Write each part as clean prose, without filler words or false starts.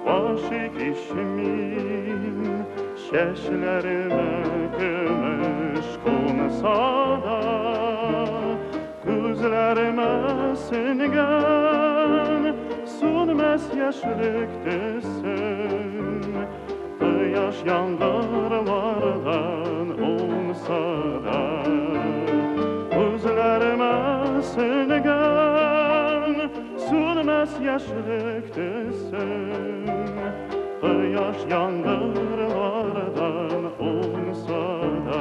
Aşık işimin şeşlerine gümüş konsa da gözlerime singen sönmez yaşlık desin yaş yangırlardan olsa da gözlerime singen sönmez yaşlık desin yaş yangırlardan olsa da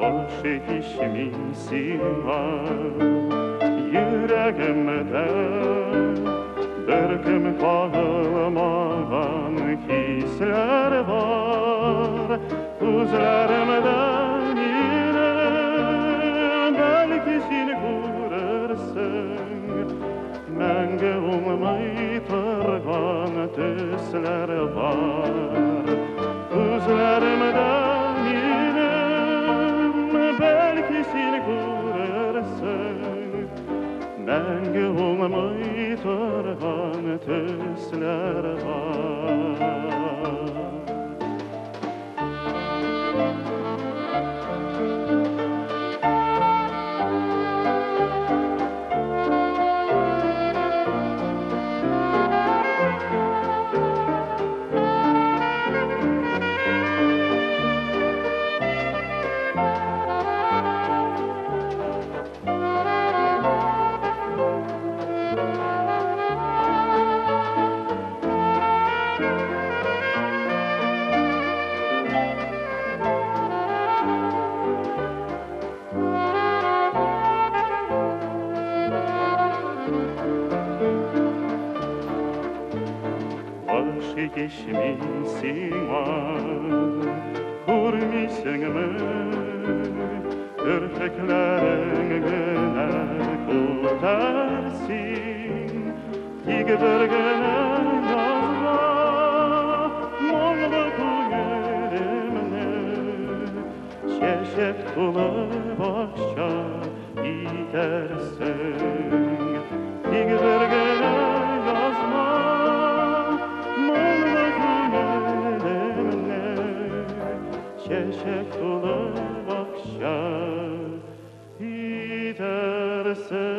aşık işimsin var yüreğimde bir kalmadan hisler var gözlerimden yine belki seni görürsün menge olmay turgan düşler var gözlerimden yine belki seni görürsün menge olmay turgan düşler var aşık işimsin var kurmuşsun mu ürpeklerin güne kurtarsın bir güne yazma mollu kuyulimne çeşek dolu başa gidersin bir güne yazma çeşek dolu akşam gidersin